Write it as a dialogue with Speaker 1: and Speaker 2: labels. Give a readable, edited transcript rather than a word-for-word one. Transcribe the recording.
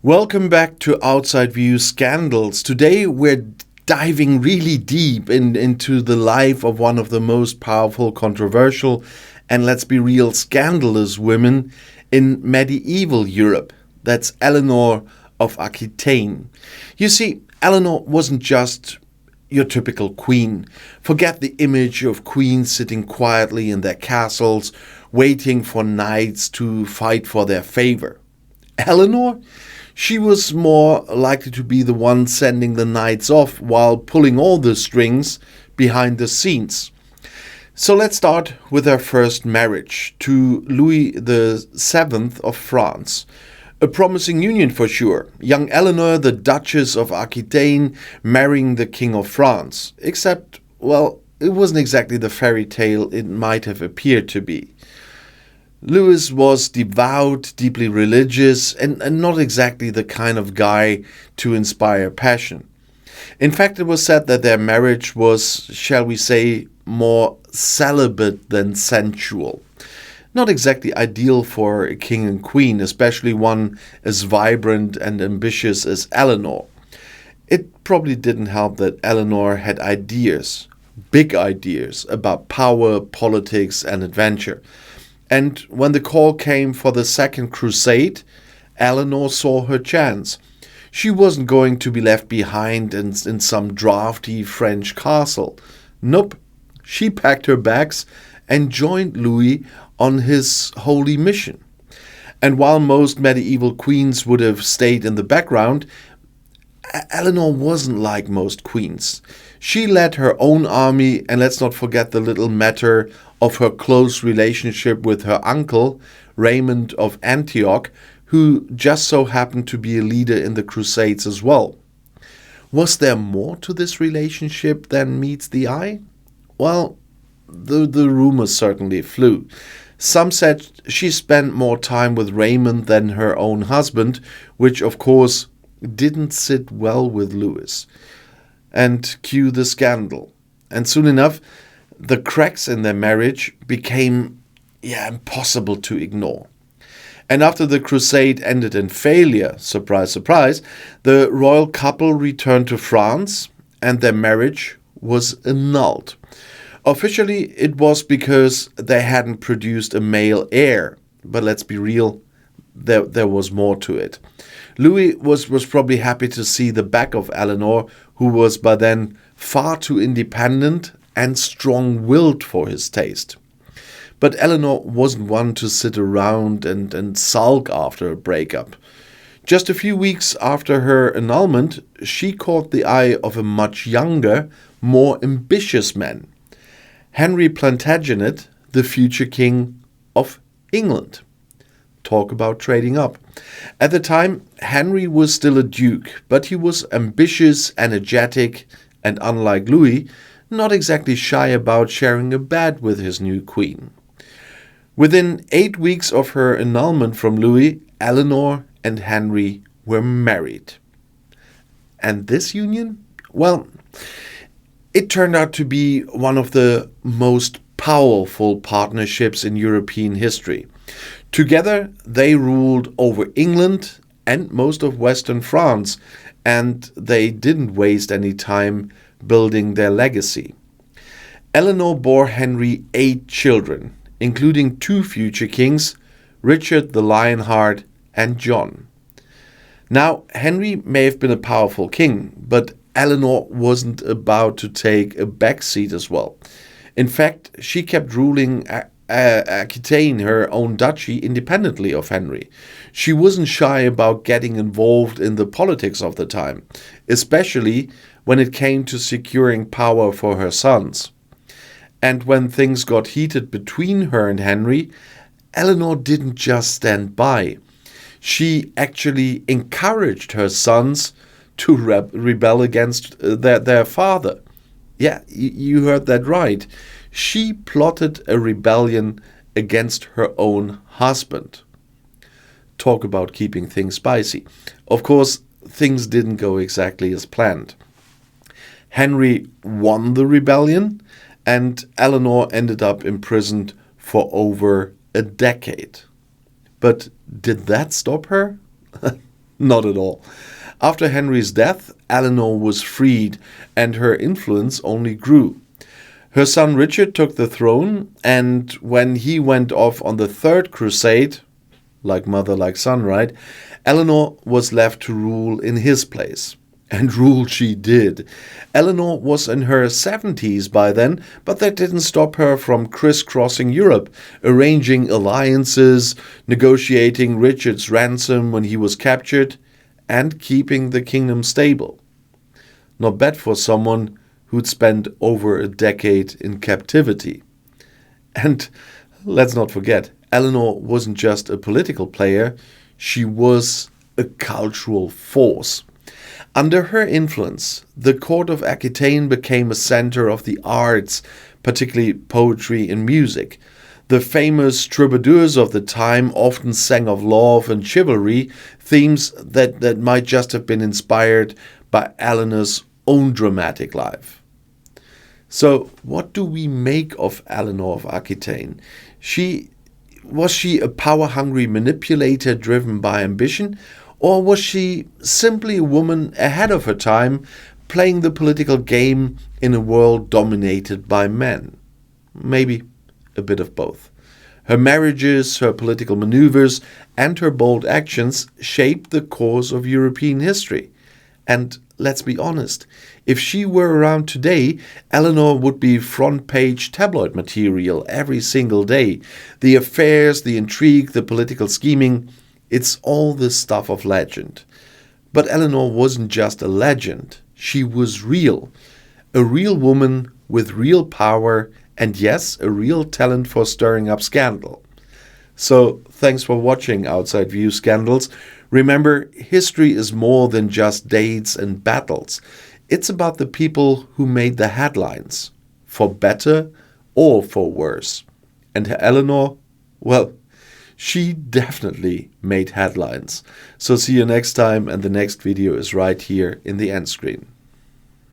Speaker 1: Welcome back to Outside View Scandals. Today we're diving really deep into the life of one of the most powerful, controversial, and let's be real, scandalous women in medieval Europe. That's Eleanor of Aquitaine. You see, Eleanor wasn't just your typical queen. Forget the image of queens sitting quietly in their castles, waiting for knights to fight for their favor. Eleanor? She was more likely to be the one sending the knights off while pulling all the strings behind the scenes. So let's start with her first marriage to Louis VII of France. A promising union for sure. Young Eleanor, the Duchess of Aquitaine, marrying the King of France. Except, well, it wasn't exactly the fairy tale it might have appeared to be. Louis was devout, deeply religious, and not exactly the kind of guy to inspire passion. In fact, it was said that their marriage was, shall we say, more celibate than sensual. Not exactly ideal for a king and queen, especially one as vibrant and ambitious as Eleanor. It probably didn't help that Eleanor had ideas, big ideas, about power, politics, and adventure. And when the call came for the Second Crusade, Eleanor saw her chance. She wasn't going to be left behind in some drafty French castle. Nope, she packed her bags and joined Louis on his holy mission. And while most medieval queens would have stayed in the background, Eleanor wasn't like most queens. She led her own army, and let's not forget the little matter of her close relationship with her uncle, Raymond of Antioch, who just so happened to be a leader in the Crusades as well. Was there more to this relationship than meets the eye? Well, the rumors certainly flew. Some said she spent more time with Raymond than her own husband, which of course didn't sit well with Louis. And cue the scandal. And soon enough, the cracks in their marriage became impossible to ignore. And after the crusade ended in failure, surprise, surprise, the royal couple returned to France and their marriage was annulled. Officially, it was because they hadn't produced a male heir. But let's be real, there was more to it. Louis was probably happy to see the back of Eleanor, who was by then far too independent and strong-willed for his taste. But Eleanor wasn't one to sit around and sulk after a breakup. Just a few weeks after her annulment, she caught the eye of a much younger, more ambitious man, Henry Plantagenet, the future king of England. Talk about trading up. At the time, Henry was still a duke, but he was ambitious, energetic, and unlike Louis, not exactly shy about sharing a bed with his new queen. Within 8 weeks of her annulment from Louis, Eleanor and Henry were married. And this union? Well, it turned out to be one of the most powerful partnerships in European history. Together, they ruled over England and most of Western France, and they didn't waste any time building their legacy. Eleanor bore Henry 8 children, including 2 future kings, Richard the Lionheart and John. Now, Henry may have been a powerful king, but Eleanor wasn't about to take a backseat as well. In fact, she kept ruling Aquitaine, her own duchy, independently of Henry. She wasn't shy about getting involved in the politics of the time, especially when it came to securing power for her sons. And when things got heated between her and Henry, Eleanor didn't just stand by. She actually encouraged her sons to rebel against their father. Yeah, you heard that right. She plotted a rebellion against her own husband. Talk about keeping things spicy. Of course, things didn't go exactly as planned. Henry won the rebellion, and Eleanor ended up imprisoned for over a decade. But did that stop her? Not at all. After Henry's death, Eleanor was freed, and her influence only grew. Her son Richard took the throne, and when he went off on the Third Crusade, like mother, like son, right? Eleanor was left to rule in his place. And rule she did. Eleanor was in her 70s by then, but that didn't stop her from crisscrossing Europe, arranging alliances, negotiating Richard's ransom when he was captured, and keeping the kingdom stable. Not bad for someone who'd spent over a decade in captivity. And let's not forget, Eleanor wasn't just a political player, she was a cultural force. Under her influence, the court of Aquitaine became a center of the arts, particularly poetry and music. The famous troubadours of the time often sang of love and chivalry, themes that might just have been inspired by Eleanor's own dramatic life. So, what do we make of Eleanor of Aquitaine? Was she a power-hungry manipulator driven by ambition? Or was she simply a woman ahead of her time, playing the political game in a world dominated by men? Maybe a bit of both. Her marriages, her political maneuvers, and her bold actions shaped the course of European history. And let's be honest, if she were around today, Eleanor would be front-page tabloid material every single day. The affairs, the intrigue, the political scheming, it's all the stuff of legend. But Eleanor wasn't just a legend. She was real. A real woman with real power and, yes, a real talent for stirring up scandal. So, thanks for watching Outside View Scandals. Remember, history is more than just dates and battles. It's about the people who made the headlines, for better or for worse. And Eleanor, well, she definitely made headlines. So see you next time, and the next video is right here in the end screen.